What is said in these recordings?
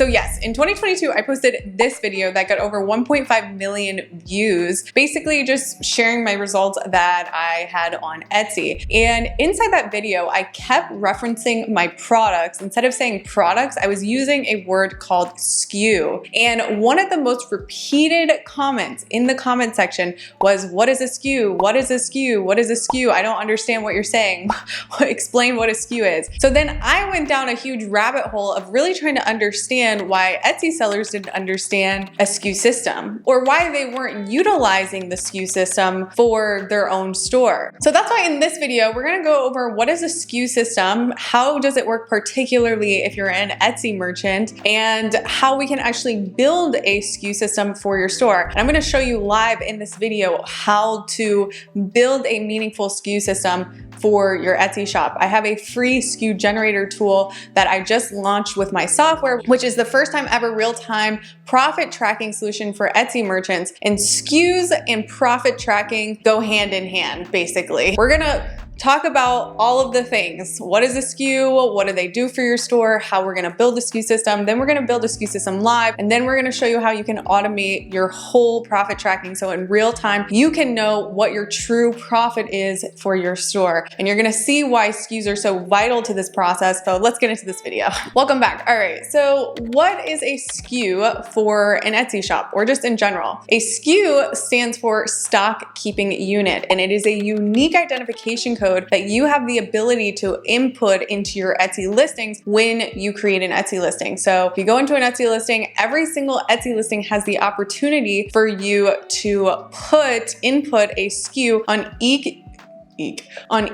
So yes, in 2022, I posted this video that got over 1.5 million views, basically just sharing my results that I had on Etsy. And inside that video, I kept referencing my products. Instead of saying products, I was using a word called SKU. And one of the most repeated comments in the comment section was, what is a SKU? What is a SKU? What is a SKU? I don't understand what you're saying. Explain what a SKU is. So then I went down a huge rabbit hole of really trying to understand why Etsy sellers didn't understand a SKU system, or why they weren't utilizing the SKU system for their own store. So that's why in this video, we're gonna go over what is a SKU system, how does it work particularly if you're an Etsy merchant, and how we can actually build a SKU system for your store. And I'm gonna show you live in this video how to build a meaningful SKU system for your Etsy shop. I have a free SKU generator tool that I just launched with my software, which is the first time ever real-time profit tracking solution for Etsy merchants. And SKUs and profit tracking go hand in hand, basically. We're gonna talk about all of the things. What is a SKU? What do they do for your store? How we're gonna build a SKU system. Then we're gonna build a SKU system live. And then we're gonna show you how you can automate your whole profit tracking. So in real time, you can know what your true profit is for your store. And you're gonna see why SKUs are so vital to this process. So let's get into this video. Welcome back. All right, so what is a SKU for an Etsy shop, or just in general? A SKU stands for stock keeping unit, and it is a unique identification code that you have the ability to input into your Etsy listings when you create an Etsy listing. So if you go into an Etsy listing, every single Etsy listing has the opportunity for you to input a SKU on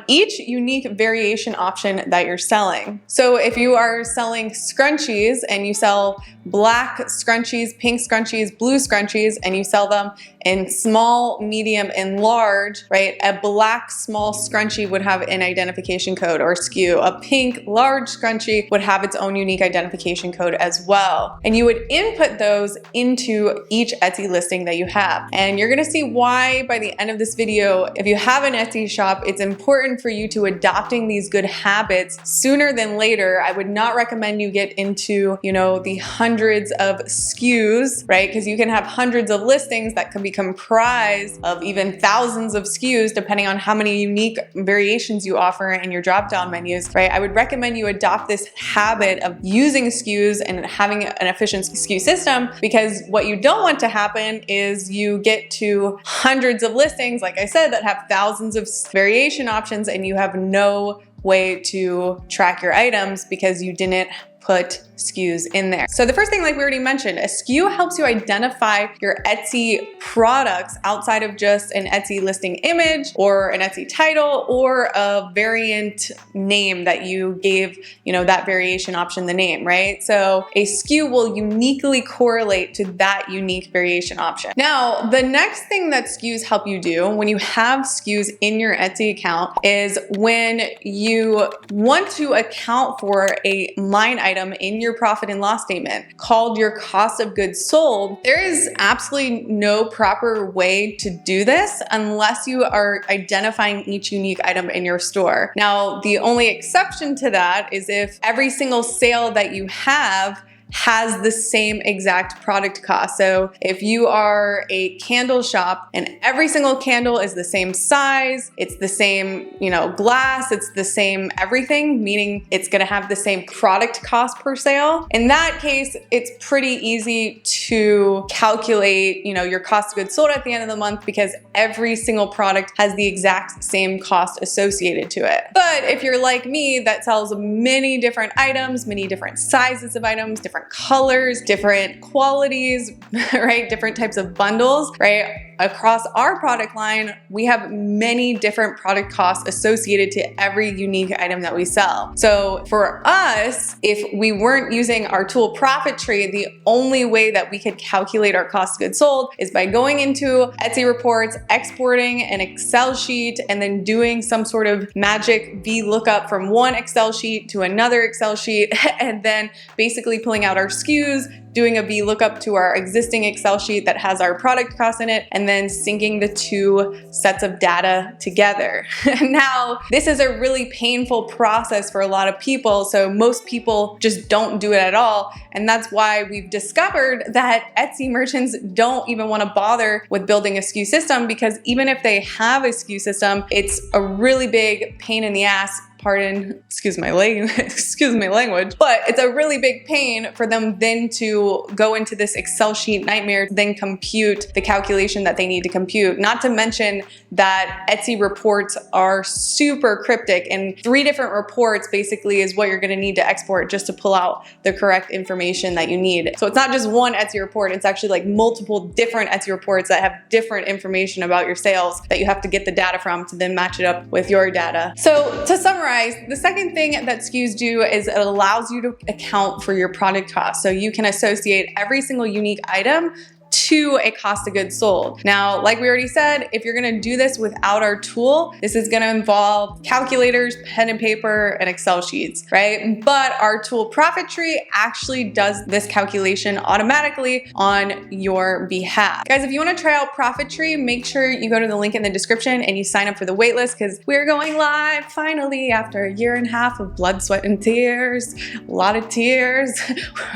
each unique variation option that you're selling. So if you are selling scrunchies and you sell black scrunchies, pink scrunchies, blue scrunchies, and you sell them in small, medium, and large, right? A black small scrunchie would have an identification code or SKU. A pink large scrunchie would have its own unique identification code as well. And you would input those into each Etsy listing that you have. And you're gonna see why by the end of this video, if you have an Etsy shop, it's important for you to adopting these good habits sooner than later. I would not recommend you get into, the hundreds of SKUs, right? Because you can have hundreds of listings that can be comprised of even thousands of SKUs, depending on how many unique variations you offer in your drop-down menus, right? I would recommend you adopt this habit of using SKUs and having an efficient SKU system, because what you don't want to happen is you get to hundreds of listings, like I said, that have thousands of variation options, and you have no way to track your items because you didn't put SKUs in there. So the first thing, like we already mentioned, a SKU helps you identify your Etsy products outside of just an Etsy listing image or an Etsy title or a variant name that you gave, that variation option the name, right? So a SKU will uniquely correlate to that unique variation option. Now, the next thing that SKUs help you do when you have SKUs in your Etsy account is when you want to account for a line item in your profit and loss statement called your cost of goods sold. There is absolutely no proper way to do this unless you are identifying each unique item in your store. Now, the only exception to that is if every single sale that you have has the same exact product cost. So if you are a candle shop and every single candle is the same size, it's the same, glass, it's the same everything, meaning it's gonna have the same product cost per sale. In that case, it's pretty easy to calculate, your cost of goods sold at the end of the month, because every single product has the exact same cost associated to it. But if you're like me that sells many different items, many different sizes of items, different colors, different qualities, right? Different types of bundles, right? Across our product line, we have many different product costs associated to every unique item that we sell. So for us, if we weren't using our tool Profit Tree, the only way that we could calculate our cost of goods sold is by going into Etsy reports, exporting an Excel sheet, and then doing some sort of magic VLOOKUP from one Excel sheet to another Excel sheet, and then basically pulling out our SKUs, doing a VLOOKUP to our existing Excel sheet that has our product cost in it, and and then syncing the two sets of data together. Now, this is a really painful process for a lot of people, so most people just don't do it at all, and that's why we've discovered that Etsy merchants don't even want to bother with building a SKU system, because even if they have a SKU system, it's a really big pain in the ass. Excuse my language, but it's a really big pain for them then to go into this Excel sheet nightmare, then compute the calculation that they need to compute. Not to mention that Etsy reports are super cryptic, and 3 different reports basically is what you're gonna need to export just to pull out the correct information that you need. So it's not just one Etsy report, it's actually like multiple different Etsy reports that have different information about your sales that you have to get the data from to then match it up with your data. So to summarize, the second thing that SKUs do is it allows you to account for your product cost. So you can associate every single unique item to a cost of goods sold. Now, like we already said, if you're gonna do this without our tool, this is gonna involve calculators, pen and paper, and Excel sheets, right? But our tool Profittree actually does this calculation automatically on your behalf. Guys, if you wanna try out Profittree, make sure you go to the link in the description and you sign up for the waitlist, because we're going live finally after a year and a half of blood, sweat, and tears. A lot of tears.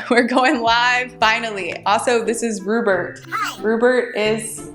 We're going live finally. Also, this is Rupert. Hi. Rupert is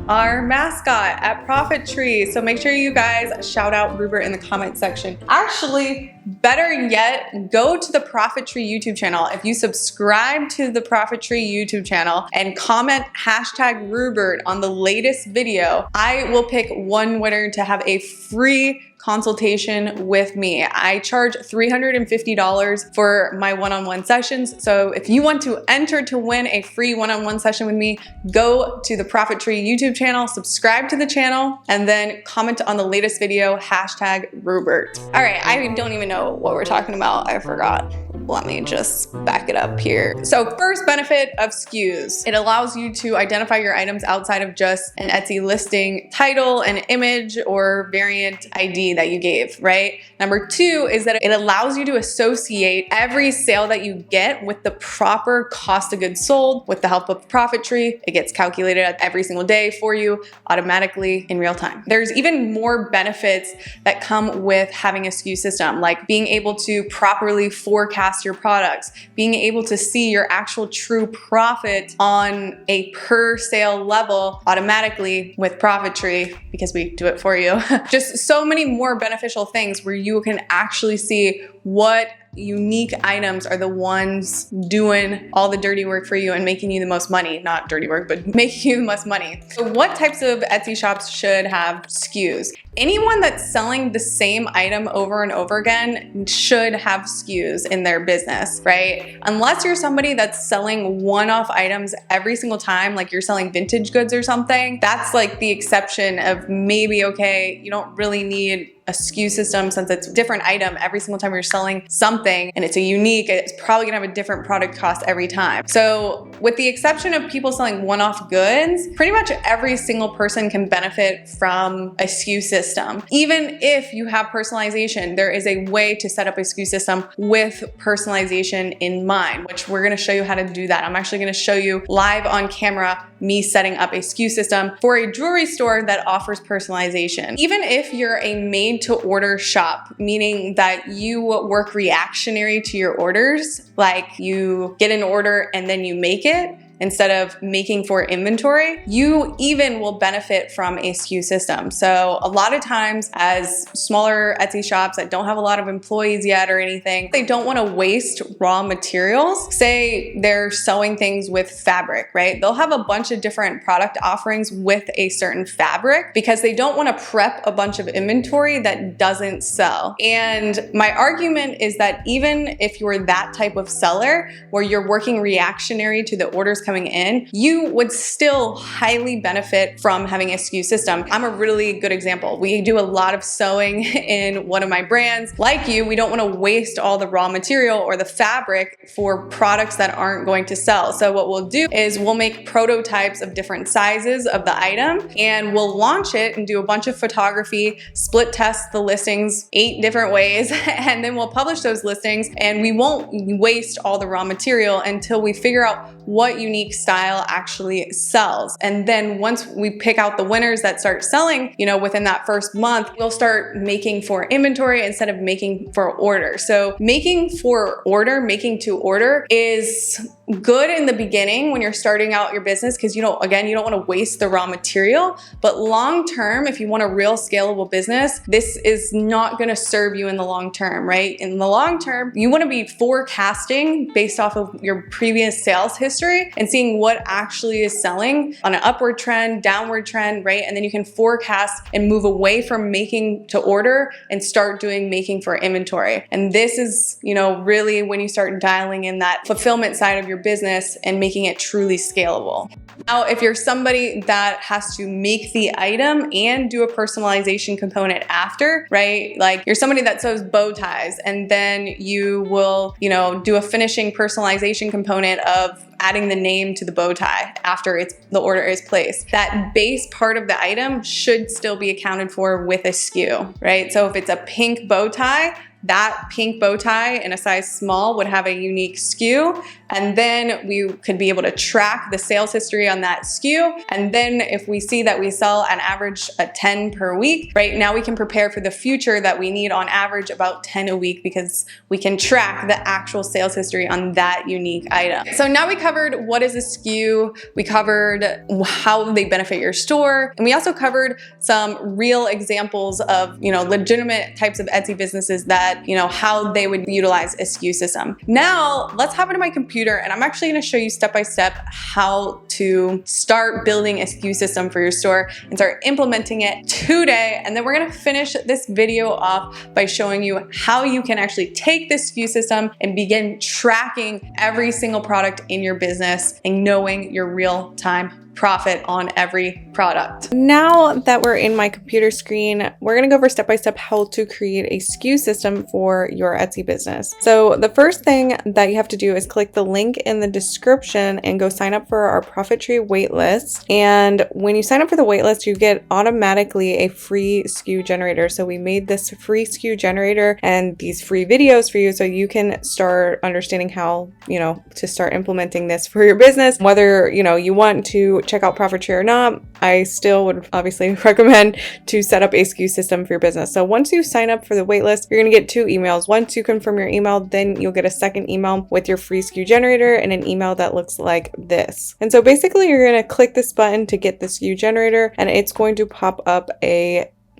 our mascot at Profittree. So make sure you guys shout out Rupert in the comment section. Actually, better yet, go to the Profittree YouTube channel. If you subscribe to the Profittree YouTube channel and comment hashtag Rupert on the latest video, I will pick one winner to have a free consultation with me. I charge $350 for my one-on-one sessions. So if you want to enter to win a free one-on-one session with me, go to the Profittree YouTube channel, subscribe to the channel, and then comment on the latest video, hashtag Rupert. All right, I don't even know what we're talking about. I forgot. Let me just back it up here. So first benefit of SKUs, it allows you to identify your items outside of just an Etsy listing title, an image, or variant ID that you gave, right? Number 2 is that it allows you to associate every sale that you get with the proper cost of goods sold. With the help of Profittree, it gets calculated every single day for you automatically in real time. There's even more benefits that come with having a SKU system, like being able to properly forecast your products, being able to see your actual true profit on a per sale level automatically with Profittree, because we do it for you. Just so many more beneficial things where you can actually see what unique items are the ones doing all the dirty work for you and making you the most money. Not dirty work, but making you the most money. So what types of Etsy shops should have SKUs? Anyone that's selling the same item over and over again should have SKUs in their business, right? Unless you're somebody that's selling one-off items every single time, like you're selling vintage goods or something, that's like the exception of maybe, okay, you don't really need a SKU system since it's a different item every single time you're selling something and it's it's probably gonna have a different product cost every time. So with the exception of people selling one-off goods, pretty much every single person can benefit from a SKU system. Even if you have personalization, there is a way to set up a SKU system with personalization in mind, which we're gonna show you how to do that. I'm actually gonna show you live on camera me setting up a SKU system for a jewelry store that offers personalization. Even if you're a made to order shop, meaning that you work reactionary to your orders, like you get an order and then you make it, instead of making for inventory, you even will benefit from a SKU system. So a lot of times as smaller Etsy shops that don't have a lot of employees yet or anything, they don't want to waste raw materials. Say they're sewing things with fabric, right? They'll have a bunch of different product offerings with a certain fabric because they don't want to prep a bunch of inventory that doesn't sell. And my argument is that even if you're that type of seller where you're working reactionary to the orders coming in, you would still highly benefit from having a SKU system. I'm a really good example. We do a lot of sewing in one of my brands. Like you, we don't want to waste all the raw material or the fabric for products that aren't going to sell. So what we'll do is we'll make prototypes of different sizes of the item and we'll launch it and do a bunch of photography, split test the listings 8 different ways, and then we'll publish those listings and we won't waste all the raw material until we figure out what unique style actually sells. And then once we pick out the winners that start selling, within that first month, we'll start making for inventory instead of making for order. So making to order is good in the beginning when you're starting out your business because, again, you don't want to waste the raw material. But long term, if you want a real scalable business, this is not going to serve you in the long term, right? In the long term, you want to be forecasting based off of your previous sales history and seeing what actually is selling on an upward trend, downward trend, right? And then you can forecast and move away from making to order and start doing making for inventory. And this is, really when you start dialing in that fulfillment side of your business and making it truly scalable. Now, if you're somebody that has to make the item and do a personalization component after, right? Like you're somebody that sews bow ties and then you will, do a finishing personalization component of adding the name to the bow tie after the order is placed. That base part of the item should still be accounted for with a SKU, right? So if it's a pink bow tie, that pink bow tie in a size small would have a unique SKU. And then we could be able to track the sales history on that SKU. And then if we see that we sell an average at 10 per week, right now we can prepare for the future that we need on average about 10 a week because we can track the actual sales history on that unique item. So now we covered what is a SKU, we covered how they benefit your store, and we also covered some real examples of, legitimate types of Etsy businesses that, how they would utilize a SKU system. Now let's hop into my computer and I'm actually going to show you step by step how to start building a SKU system for your store and start implementing it today. And then we're going to finish this video off by showing you how you can actually take this SKU system and begin tracking every single product in your business and knowing your real-time profit on every product. Now that we're in my computer screen, we're gonna go over step by step how to create a SKU system for your Etsy business. So the first thing that you have to do is click the link in the description and go sign up for our Profit Tree waitlist. And when you sign up for the waitlist, you get automatically a free SKU generator. So we made this free SKU generator and these free videos for you so you can start understanding how, to start implementing this for your business. Whether, you want to check out Profit Tree or not, I still would obviously recommend to set up a SKU system for your business. So once you sign up for the waitlist, you're going to get 2 emails. Once you confirm your email, then you'll get a second email with your free SKU generator and an email that looks like this. And so basically you're going to click this button to get the SKU generator and it's going to pop up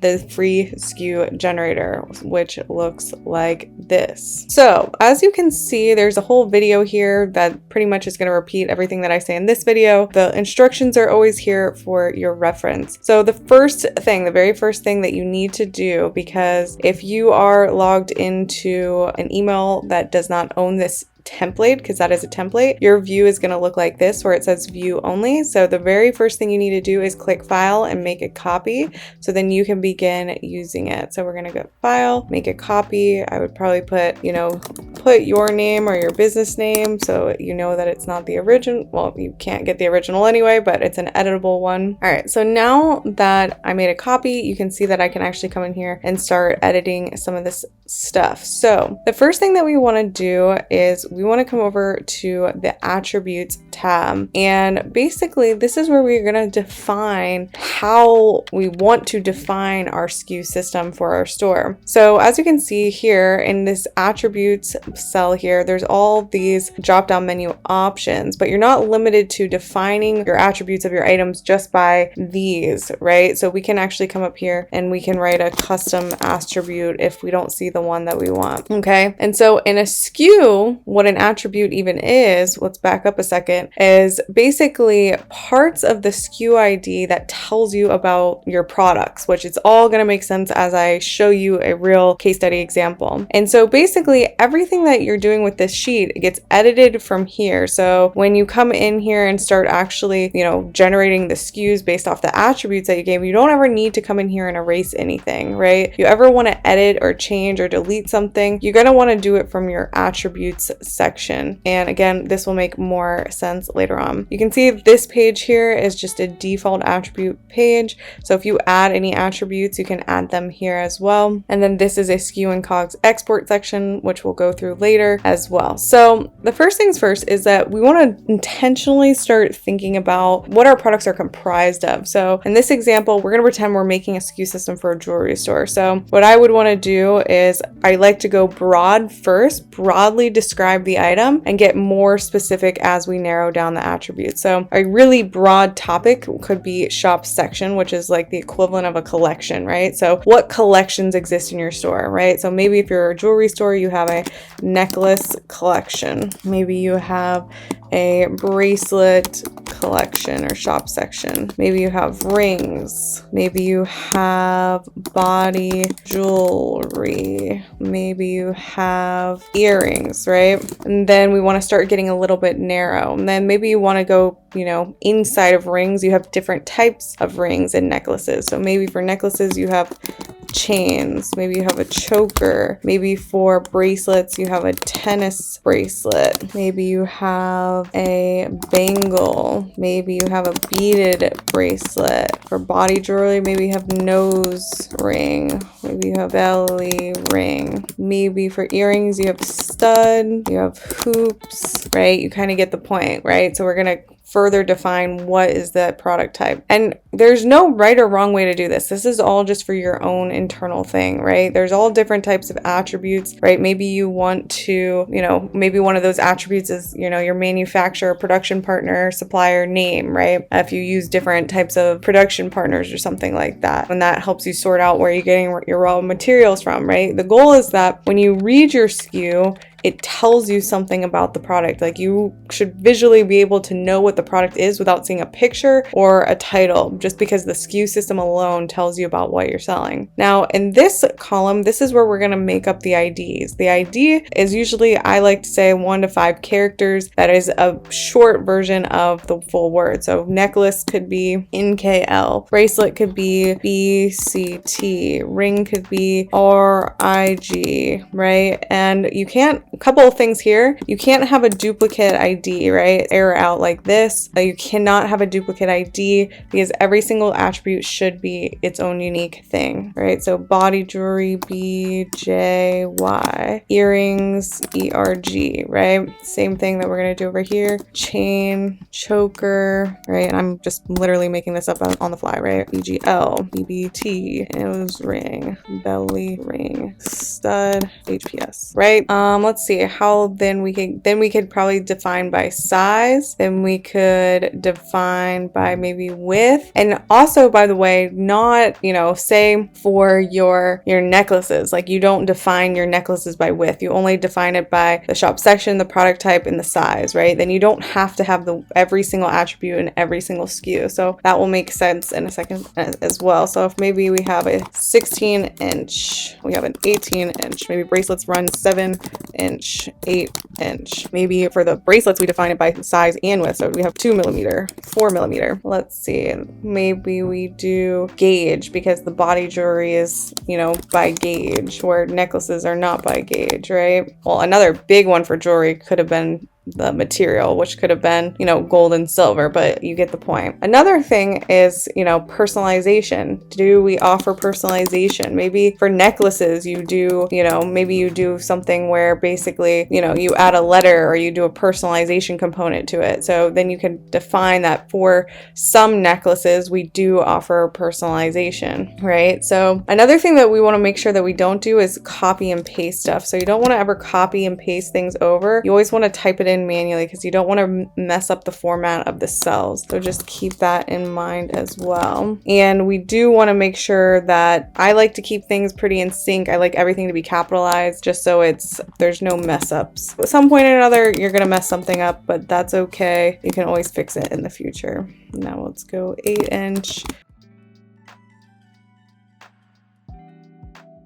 the free SKU generator, which looks like this. So as you can see, there's a whole video here that pretty much is going to repeat everything that I say in this video. The instructions are always here for your reference. So the very first thing that you need to do, because if you are logged into an email that does not own this template, because that is a template, your view is going to look like this where it says view only. So the very first thing you need to do is click file and make a copy so then you can begin using it. So we're going to go file, make a copy. I would probably put your name or your business name so that it's not the original. Well, you can't get the original anyway, but it's an editable one. All right, so now that I made a copy, you can see that I can actually come in here and start editing some of this stuff. So the first thing that we want to do is we want to come over to the attributes tab. And basically this is where we're going to define how we want to define our SKU system for our store. So as you can see here in this attributes cell here, there's all these drop down menu options, but you're not limited to defining your attributes of your items just by these, right? So we can actually come up here and we can write a custom attribute if we don't see the one that we want. Okay. And so in a SKU, what an attribute even is, let's back up a second, is basically parts of the SKU ID that tells you about your products, which it's all going to make sense as I show you a real case study example. And so basically everything that you're doing with this sheet, it gets edited from here. So when you come in here and start actually, generating the SKUs based off the attributes that you gave, you don't ever need to come in here and erase anything, right? If you ever want to edit or change or delete something, you're going to want to do it from your attributes section. And again, this will make more sense later on. You can see this page here is just a default attribute page. So if you add any attributes, you can add them here as well. And then this is a SKU and COGS export section, which we'll go through later as well. So the first things first is that we want to intentionally start thinking about what our products are comprised of. So in this example, we're going to pretend we're making a SKU system for a jewelry store. So what I would want to do is I like to go broad first, broadly describe the item and get more specific as we narrow down the attributes. So a really broad topic could be shop section, which is like the equivalent of a collection, right? So what collections exist in your store, right? So maybe if you're a jewelry store, you have a necklace collection. Maybe you have a bracelet collection or shop section. Maybe you have rings. Maybe you have body jewelry. Maybe you have earrings, right? And then we want to start getting a little bit narrow. And then maybe you want to go, inside of rings, you have different types of rings and necklaces. So maybe for necklaces, you have chains. Maybe you have a choker. Maybe for bracelets, you have a tennis bracelet. Maybe you have a bangle. Maybe you have a beaded bracelet. For body jewelry, maybe you have nose ring. Maybe you have belly ring. Maybe for earrings, you have stud, you have hoops, right? You kind of get the point, right? So we're going to further define what is that product type. And there's no right or wrong way to do this. This is all just for your own internal thing, right? There's all different types of attributes, right? Maybe you want to, maybe one of those attributes is, your manufacturer, production partner, supplier name, right? If you use different types of production partners or something like that, and that helps you sort out where you're getting your raw materials from, right? The goal is that when you read your SKU, it tells you something about the product. Like you should visually be able to know what the product is without seeing a picture or a title, just because the SKU system alone tells you about what you're selling. Now, in this column, this is where we're going to make up the IDs. The ID is usually, I like to say, 1 to 5 characters. That is a short version of the full word. So necklace could be NKL, bracelet could be BCT, ring could be RIG, right? And you can't, a couple of things here. You can't have a duplicate ID, right? Error out like this. You cannot have a duplicate ID because every single attribute should be its own unique thing, right? So body jewelry, BJY, earrings, ERG, right? Same thing that we're going to do over here. Chain, choker, right? And I'm just literally making this up on the fly, right? BGL, BBT, nose ring, belly ring, stud, HPS, right? Let's see how then we could probably define by size. Then we could define by maybe width. And also, by the way, not, say for your necklaces, like you don't define your necklaces by width. You only define it by the shop section, the product type, and the size, right? Then you don't have to have every single attribute in every single SKU. So that will make sense in a second as well. So if maybe we have a 16-inch, we have an 18-inch, maybe bracelets run 7-inch, 8-inch. Maybe for the bracelets, we define it by size and width. So we have 2mm, 4mm. Let's see. Maybe we do gauge because the body jewelry is, by gauge, where necklaces are not by gauge, right? Well, another big one for jewelry could have been the material, which could have been, gold and silver, but you get the point. Another thing is, personalization. Do we offer personalization? Maybe for necklaces, you do, maybe you do something where basically, you add a letter or you do a personalization component to it. So then you can define that for some necklaces, we do offer personalization, right? So another thing that we want to make sure that we don't do is copy and paste stuff. So you don't want to ever copy and paste things over. You always want to type it in manually because you don't want to mess up the format of the cells. So just keep that in mind as well. And we do want to make sure that I like to keep things pretty in sync. I like everything to be capitalized just so there's no mess ups. At some point or another, you're going to mess something up, but that's okay. You can always fix it in the future. Now let's go 8-inch.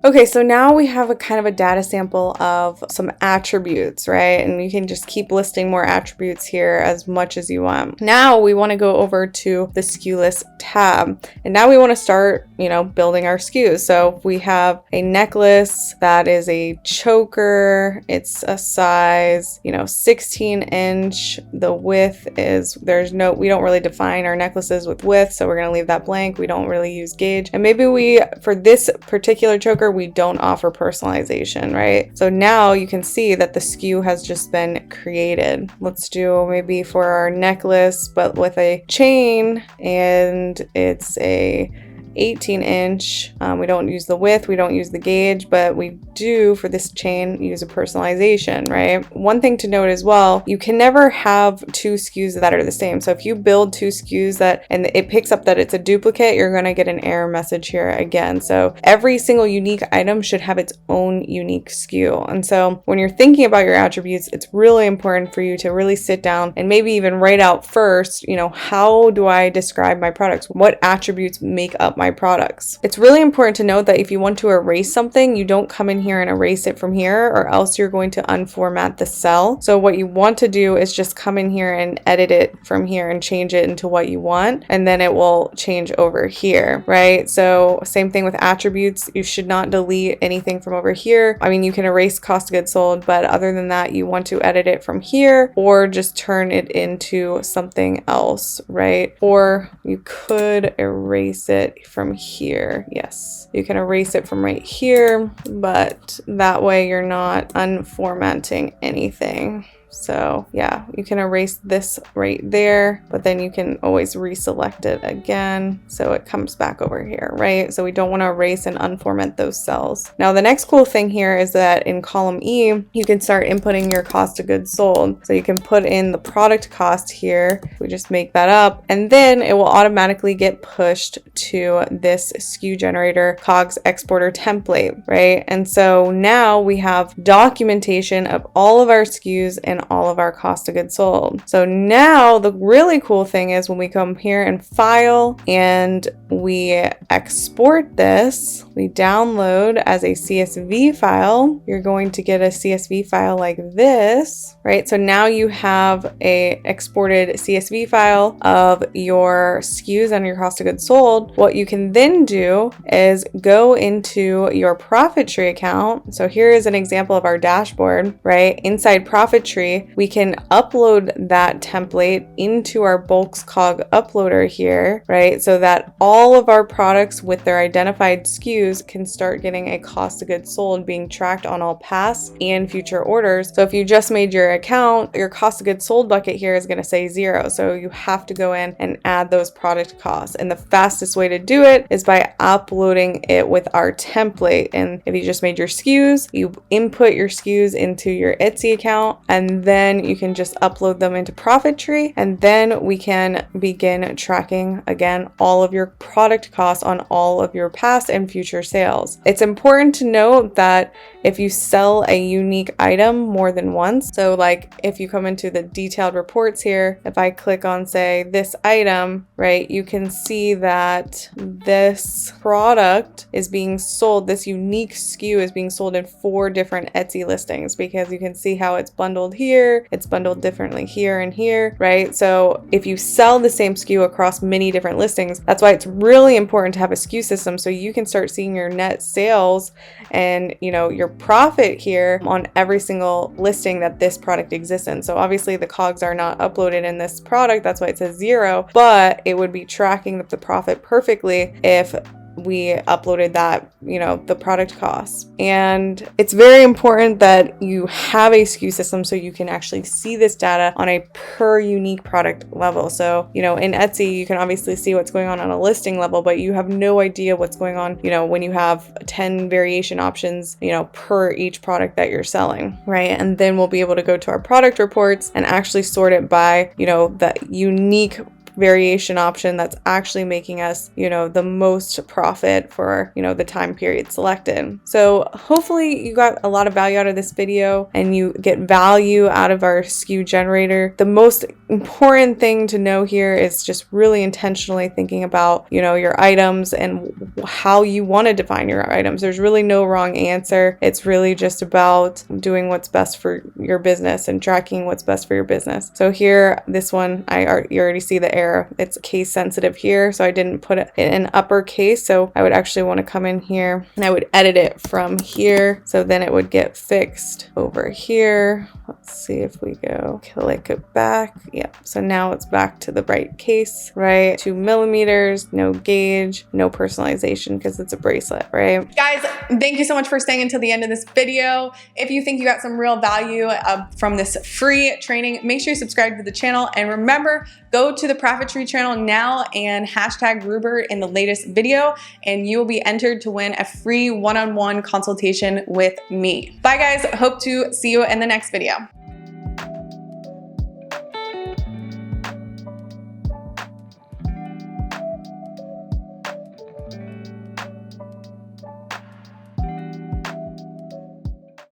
Okay, so now we have a kind of a data sample of some attributes, right? And you can just keep listing more attributes here as much as you want. Now we want to go over to the SKU list tab. And now we want to start, building our SKUs. So we have a necklace that is a choker. It's a size, 16 inch. The width is, we don't really define our necklaces with width. So we're going to leave that blank. We don't really use gauge. And maybe for this particular choker, we don't offer personalization, right? So now you can see that the SKU has just been created. Let's do maybe for our necklace, but with a chain, and it's a 18 inch. We don't use the width, we don't use the gauge, but we do for this chain use a personalization, right? One thing to note as well, you can never have two SKUs that are the same. So if you build two SKUs and it picks up that it's a duplicate, you're going to get an error message here again. So every single unique item should have its own unique SKU. And so when you're thinking about your attributes, it's really important for you to really sit down and maybe even write out first, how do I describe my products? What attributes make up my products? It's really important to note that if you want to erase something, you don't come in here and erase it from here, or else you're going to unformat the cell. So what you want to do is just come in here and edit it from here and change it into what you want, and then it will change over here, right? So same thing with attributes. You should not delete anything from over here. I mean, you can erase cost of goods sold, but other than that, you want to edit it from here or just turn it into something else, right? Or you could erase it from here. Yes, you can erase it from right here, but that way you're not unformatting anything. So yeah, you can erase this right there, but then you can always reselect it again so it comes back over here, right? So we don't want to erase and unformat those cells. Now the next cool thing here is that in column E, you can start inputting your cost of goods sold. So you can put in the product cost here. We just make that up, and then it will automatically get pushed to this SKU generator COGS exporter template, right? And so now we have documentation of all of our SKUs and all of our cost of goods sold. So now the really cool thing is when we come here and file and we export this, we download as a CSV file, you're going to get a CSV file like this, right? So now you have a exported CSV file of your SKUs and your cost of goods sold. What you can then do is go into your profit tree account. So here is an example of our dashboard, right? Inside profit tree, we can upload that template into our bulks cog uploader here, right? So that all of our products with their identified SKUs can start getting a cost of goods sold being tracked on all past and future orders. So if you just made your account, your cost of goods sold bucket here is going to say 0. So you have to go in and add those product costs. And the fastest way to do it is by uploading it with our template. And if you just made your SKUs, you input your SKUs into your Etsy account, and then you can just upload them into profit tree, and then we can begin tracking again all of your product costs on all of your past and future sales. It's important to note that if you sell a unique item more than once, so like if you come into the detailed reports here, if I click on say this item, right, you can see that this product is being sold, this unique SKU is being sold in 4 different Etsy listings, because you can see how it's bundled here, it's bundled differently here and here, right? So if you sell the same SKU across many different listings, that's why it's really important to have a SKU system so you can start seeing your net sales and your profit here on every single listing that this product exists in. So obviously the COGS are not uploaded in this product, that's why it says 0, but it would be tracking the profit perfectly if we uploaded that, the product costs. And it's very important that you have a SKU system so you can actually see this data on a per unique product level. So, in Etsy, you can obviously see what's going on a listing level, but you have no idea what's going on, when you have 10 variation options, per each product that you're selling, right? And then we'll be able to go to our product reports and actually sort it by, the unique variation option that's actually making us, you know, the most profit for, you know, the time period selected. So hopefully you got a lot of value out of this video and you get value out of our SKU generator. The most important thing to know here is just really intentionally thinking about, you know, your items and how you want to define your items. There's really no wrong answer. It's really just about doing what's best for your business and tracking what's best for your business. So here, this one, you already see the error. It's case sensitive here, so I didn't put it in uppercase. So I would actually want to come in here and I would edit it from here. So then it would get fixed over here. Let's see if we go click it back. Yep. So now it's back to the right case, right? 2 millimeters, no gauge, no personalization because it's a bracelet, right? Guys, thank you so much for staying until the end of this video. If you think you got some real value from this free training, make sure you subscribe to the channel. And remember, go to the Profit Tree channel now and hashtag Gruber in the latest video, and you will be entered to win a free one-on-one consultation with me. Bye guys, hope to see you in the next video.